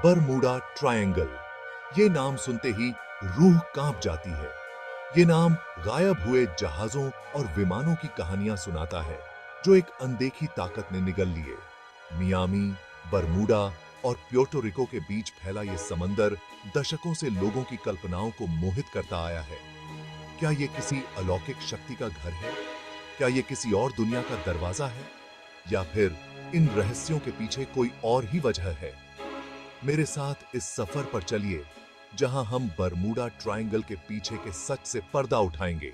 Bermuda triangle. ये नाम सुनते ही रूह कांप जाती है। ये नाम गायब हुए जहाजों और विमानों की कहानियां सुनाता है जो एक अनदेखी ताकत ने निगल लिए। मियामी, बरमूडा और प्योर्टो रिको के बीच फैला ये समंदर दशकों से लोगों की कल्पनाओं को मोहित करता आया है। क्या ये किसी अलौकिक शक्ति का घर है? क्या ये किसी और दुनिया का दरवाजा है? या फिर इन रहस्यों के पीछे कोई और ही वजह है? मेरे साथ इस सफर पर चलिए जहां हम बरमूडा ट्रायंगल के पीछे के सच से पर्दा उठाएंगे।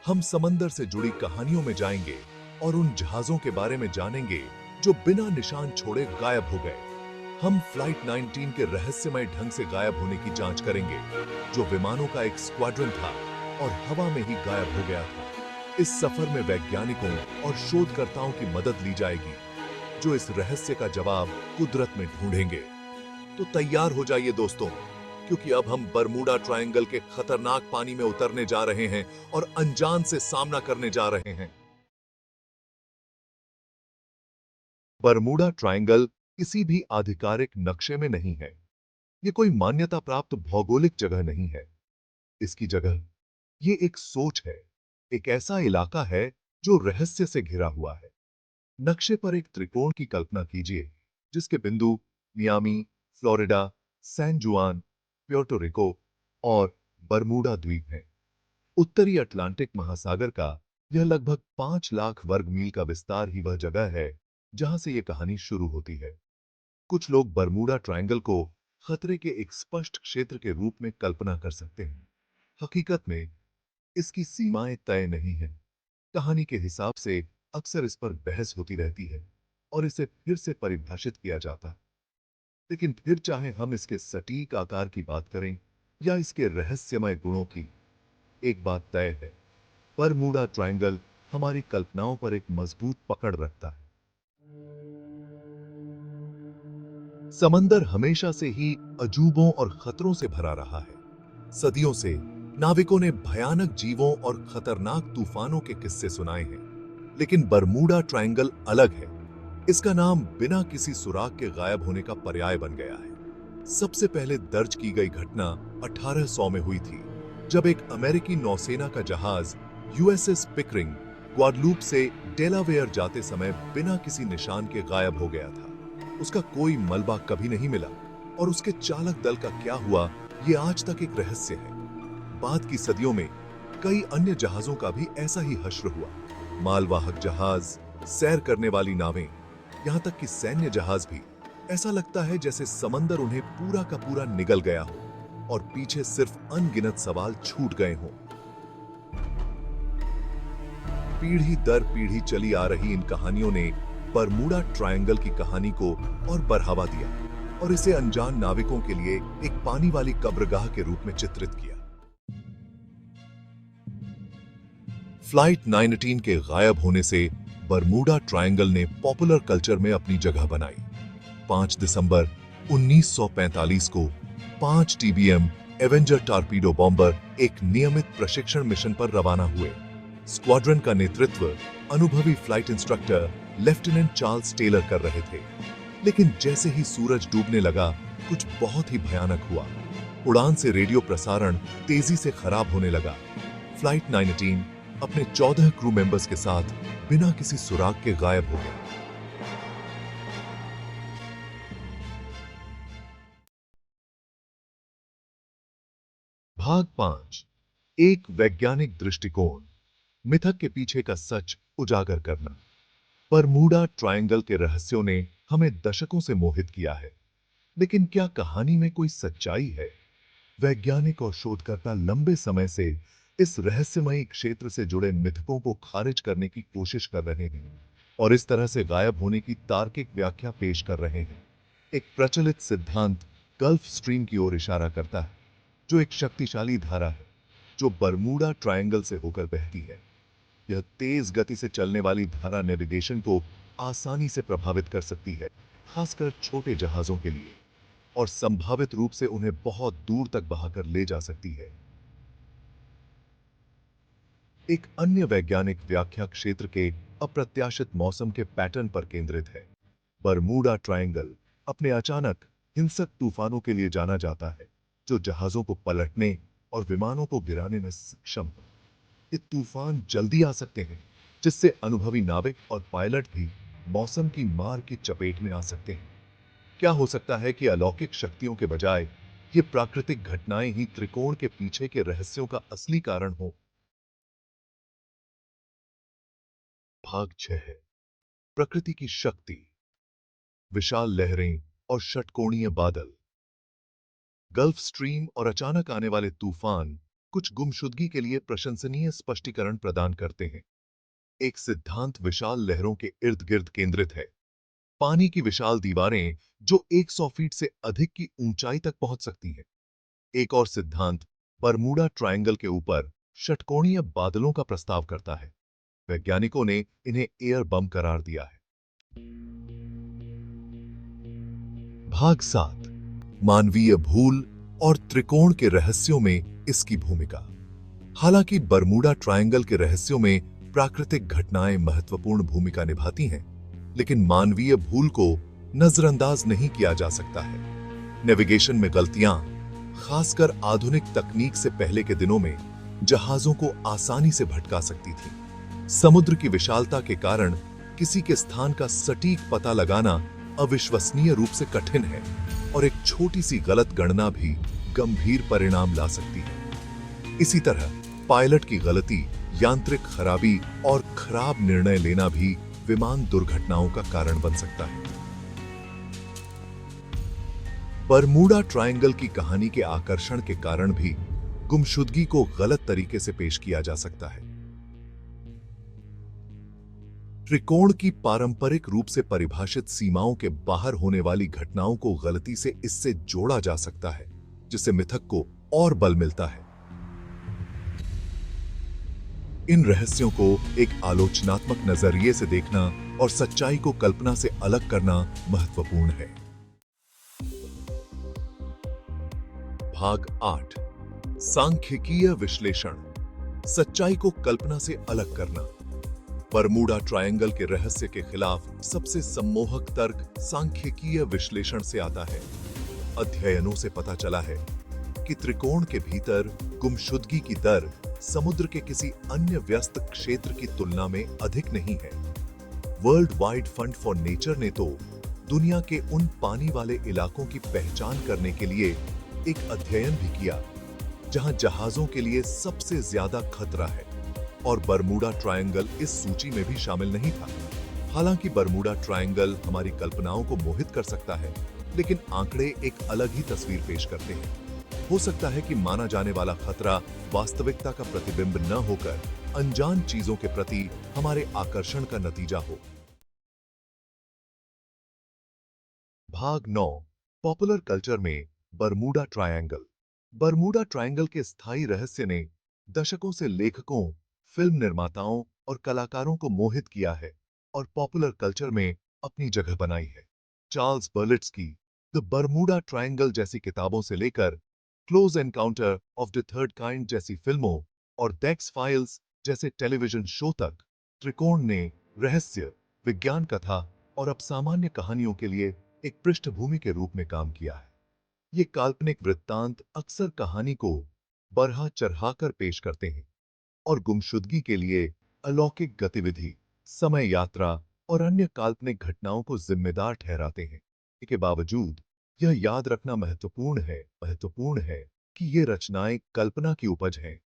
हम समंदर से जुड़ी कहानियों में जाएंगे और उन जहाजों के बारे में जानेंगे जो बिना निशान छोड़े गायब हो गए। हम फ्लाइट 19 के रहस्यमय ढंग से गायब होने की जांच करेंगे, जो विमानों का एक स्क्वाड्रन था और हवा में ही गायब हो गया था। इस सफर में वैज्ञानिकों और शोधकर्ताओं की मदद ली जाएगी, जो इस रहस्य का जवाब कुदरत में ढूंढेंगे। तो तैयार हो जाइए दोस्तों, क्योंकि अब हम बरमूडा ट्रायंगल के खतरनाक पानी में उतरने जा रहे हैं और अनजान से सामना करने जा रहे हैं। बरमूडा ट्रायंगल किसी भी आधिकारिक नक्शे में नहीं है। ये कोई मान्यता प्राप्त भौगोलिक जगह नहीं है। इसकी जगह ये एक सोच है, एक ऐसा इलाका है जो रहस्य से घिरा हुआ है। नक्शे पर एक त्रिकोण की कल्पना कीजिए, जिसके बिंदु मियामी, फ्लोरिडा, सैन जुआन, प्योर्टो रिको और बरमूडा द्वीप हैं। उत्तरी अटलांटिक महासागर का यह लगभग 5 लाख वर्ग मील का विस्तार ही वह जगह है जहां से यह कहानी शुरू होती है। कुछ लोग बरमूडा ट्रायंगल को खतरे के एक स्पष्ट क्षेत्र के रूप में कल्पना कर सकते हैं। हकीकत में इसकी सीमाएं तय नहीं हैं। कहानी के हिसाब से अक्सर इस पर बहस होती रहती है और इसे फिर से परिभाषित किया जाता है। लेकिन फिर चाहे हम इसके सटीक आकार की बात करें या इसके रहस्यमय गुणों की, एक बात तय है, बरमूडा ट्रायंगल हमारी कल्पनाओं पर एक मजबूत पकड़ रखता है। समंदर हमेशा से ही अजूबों और खतरों से भरा रहा है। सदियों से नाविकों ने भयानक जीवों और खतरनाक तूफानों के किस्से सुनाए हैं, लेकिन बरमूडा ट्रायंगल अलग है। इसका नाम बिना किसी सुराग के गायब होने का पर्याय बन गया है। सबसे पहले दर्ज की गई घटना 1800 में हुई थी, जब एक अमेरिकी नौसेना का जहाज यूएसएस पिकरिंग ग्वाडलूप से डेलावेयर जाते समय बिना किसी निशान के गायब हो गया था। उसका कोई मलबा कभी नहीं मिला और उसके चालक दल का क्या हुआ, ये आज तक एक रहस्य है। बाद की सदियों में कई अन्य जहाजों का भी ऐसा ही हश्र हुआ। मालवाहक जहाज, सैर करने वाली नावें, यहां तक कि सैन्य जहाज भी। ऐसा लगता है जैसे समंदर उन्हें पूरा का पूरा निगल गया हो और पीछे सिर्फ अनगिनत सवाल छूट गए हों। पीढ़ी दर पीढ़ी चली आ रही इन कहानियों ने बरमूडा ट्रायंगल की कहानी को और बढ़ावा दिया और इसे अनजान नाविकों के लिए एक पानी वाली कब्रगाह के रूप में चित्रित किया। फ्लाइट 19 के गायब होने से बरमूडा ट्रायंगल ने पॉपुलर कल्चर में अपनी जगह बनाई। 5 दिसंबर 1945 को 5 टीबीएम एवेंजर टॉर्पीडो बॉम्बर एक नियमित प्रशिक्षण मिशन पर रवाना हुए। स्क्वाड्रन का नेतृत्व अनुभवी flight instructor lieutenant Charles Taylor कर रहे थे। लेकिन जैसे ही सूरज डूबने लगा, कुछ बहुत ही भयानक हुआ। उड़ान से रेडियो प्रसारण तेजी से खराब होने लगा। फ्लाइट 19 अपने 14 क्रू मेंबर्स के साथ बिना किसी सुराग के गायब हो गया। भाग 5, एक वैज्ञानिक दृष्टिकोण, मिथक के पीछे का सच उजागर करना। बरमूडा ट्रायंगल के रहस्यों ने हमें दशकों से मोहित किया है, लेकिन क्या कहानी में कोई सच्चाई है? वैज्ञानिक और शोधकर्ता लंबे समय से इस रहस्यमयी क्षेत्र से जुड़े मिथकों को खारिज करने की कोशिश कर रहे हैं और इस तरह से गायब होने की तार्किक व्याख्या पेश कर रहे हैं। एक प्रचलित सिद्धांत गल्फ स्ट्रीम की ओर इशारा करता है, जो एक शक्तिशाली धारा है जो बरमूडा ट्रायंगल से होकर बहती है। यह तेज गति से चलने वाली धारा नेविगेशन को आसानी से प्रभावित कर सकती है, खासकर छोटे जहाजों के लिए, और संभावित रूप से उन्हें बहुत दूर तक बहाकर ले जा सकती है। एक अन्य वैज्ञानिक व्याख्या क्षेत्र के अप्रत्याशित मौसम के पैटर्न पर केंद्रित है। बरमूडा ट्रायंगल अपने अचानक हिंसक तूफानों के लिए जाना जाता है, जो जहाजों को पलटने और विमानों को गिराने में सक्षम हो। ये तूफान जल्दी आ सकते हैं, जिससे अनुभवी नाविक और पायलट भी मौसम की मार की चपेट में आ सकते हैं। क्या हो सकता है कि अलौकिक शक्तियों के बजाय ये प्राकृतिक घटनाएं ही त्रिकोण के पीछे के रहस्यों का असली कारण हो? भाग 6 है प्रकृति की शक्ति, विशाल लहरें और षटकोणीय बादल। गल्फ स्ट्रीम और अचानक आने वाले तूफान कुछ गुमशुदगी के लिए प्रशंसनीय स्पष्टीकरण प्रदान करते हैं। एक सिद्धांत विशाल लहरों के इर्द गिर्द केंद्रित है। पानी की विशाल दीवारें जो 100 फीट से अधिक की ऊंचाई तक पहुंच सकती हैं। एक और सिद्धांत बरमूडा ट्रायंगल के ऊपर षटकोणीय बादलों का प्रस्ताव करता है। वैज्ञानिकों ने इन्हें एयर बम करार दिया है। भाग 7 मानवीय भूल और त्रिकोण के रहस्यों में इसकी भूमिका। हालांकि बरमूडा ट्रायंगल के रहस्यों में प्राकृतिक घटनाएं महत्वपूर्ण भूमिका निभाती हैं, लेकिन मानवीय भूल को नजरअंदाज नहीं किया जा सकता है। नेविगेशन में गलतियां, खासकर आधुनिक तकनीक से पहले के दिनों में, जहाजों को आसानी से भटका सकती थी। समुद्र की विशालता के कारण किसी के स्थान का सटीक पता लगाना अविश्वसनीय रूप से कठिन है, और एक छोटी सी गलत गणना भी गंभीर परिणाम ला सकती है। इसी तरह पायलट की गलती, यांत्रिक खराबी और खराब निर्णय लेना भी विमान दुर्घटनाओं का कारण बन सकता है। बरमूडा ट्रायंगल की कहानी के आकर्षण के कारण भी गुमशुदगी को गलत तरीके से पेश किया जा सकता है। त्रिकोण की पारंपरिक रूप से परिभाषित सीमाओं के बाहर होने वाली घटनाओं को गलती से इससे जोड़ा जा सकता है, जिससे मिथक को और बल मिलता है। इन रहस्यों को एक आलोचनात्मक नजरिए से देखना और सच्चाई को कल्पना से अलग करना महत्वपूर्ण है। भाग 8 सांख्यिकीय विश्लेषण, सच्चाई को कल्पना से अलग करना। बरमूडा ट्रायंगल के रहस्य के खिलाफ सबसे सम्मोहक तर्क सांख्यिकीय विश्लेषण से आता है। अध्ययनों से पता चला है कि त्रिकोण के भीतर गुमशुदगी की दर समुद्र के किसी अन्य व्यस्त क्षेत्र की तुलना में अधिक नहीं है। World wide fund for nature ने तो दुनिया के उन पानी वाले इलाकों की पहचान करने के लिए एक अध्ययन भी किया जहां जहाजों के लिए सबसे ज्यादा खतरा है, और बरमूडा ट्रायंगल इस सूची में भी शामिल नहीं था। हालांकि बरमूडा ट्रायंगल हमारी कल्पनाओं को मोहित कर सकता है, लेकिन आंकड़े एक अलग ही तस्वीर पेश करते हैं। हो सकता है कि माना जाने वाला खतरा वास्तविकता का प्रतिबिंब न होकर अनजान चीजों के प्रति हमारे आकर्षण का नतीजा हो। भाग 9 पॉपुलर कल्चर में बरमूडा ट्रायंगल। बरमूडा ट्रायंगल के स्थायी रहस्य ने दशकों से लेखकों, फिल्म निर्माताओं और कलाकारों को मोहित किया है और पॉपुलर कल्चर में अपनी जगह बनाई है। चार्ल्स बर्लिट्स की द बरमूडा ट्रायंगल जैसी किताबों से लेकर close encounter of the third kind जैसी फिल्मों और डेक्स फाइल्स जैसे टेलीविजन शो तक, त्रिकोण ने रहस्य, विज्ञान कथा और अपसामान्य कहानियों के लिए एक पृष्ठभूमि के रूप में काम किया है। ये काल्पनिक वृत्तांत अक्सर कहानी को बढ़ा चढ़ाकर पेश करते हैं और गुमशुदगी के लिए अलौकिक गतिविधि, समय यात्रा और अन्य काल्पनिक घटनाओं को जिम्मेदार ठहराते हैं। इसके बावजूद यह याद रखना महत्वपूर्ण है कि ये रचनाएं कल्पना की उपज हैं,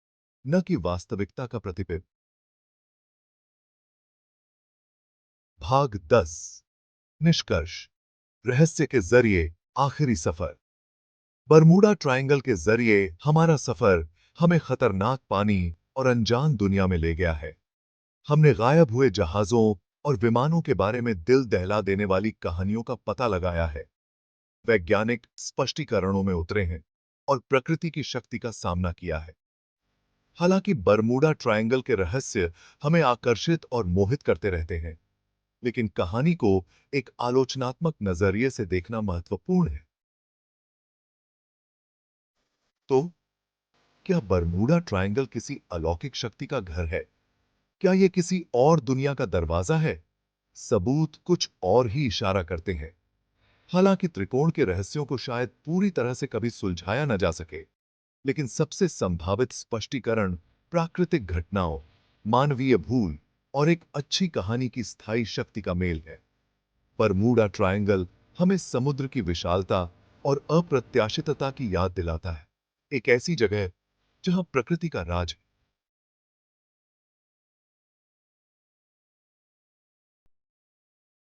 न कि वास्तविकता का प्रतिबिंब। भाग 10 निष्कर्ष, रहस्य के जरिए आखिरी सफर। बरमूडा ट्रायंगल के जरिए हमारा सफर हमें खतरनाक पानी और अनजान दुनिया में ले गया है। हमने गायब हुए जहाजों और विमानों के बारे में दिल दहला देने वाली कहानियों का पता लगाया है। वैज्ञानिक स्पष्टीकरणों में उतरे हैं और प्रकृति की शक्ति का सामना किया है। हालांकि बरमूडा ट्रायंगल के रहस्य हमें आकर्षित और मोहित करते रहते हैं, लेकिन कहानी को एक आलोचनात्मक नजरिए से देखना महत्वपूर्ण है। तो क्या बरमूडा ट्रायंगल किसी अलौकिक शक्ति का घर है? क्या यह किसी और दुनिया का दरवाजा है? सबूत कुछ और ही इशारा करते हैं। हालांकि त्रिकोण के रहस्यों को शायद पूरी तरह से कभी सुलझाया न जा सके, लेकिन सबसे संभावित स्पष्टीकरण प्राकृतिक घटनाओं, मानवीय भूल और एक अच्छी कहानी की स्थायी शक्ति का मेल है। बरमूडा ट्रायंगल हमें समुद्र की विशालता और अप्रत्याशितता की याद दिलाता है। एक ऐसी जगह जहां प्रकृति का राज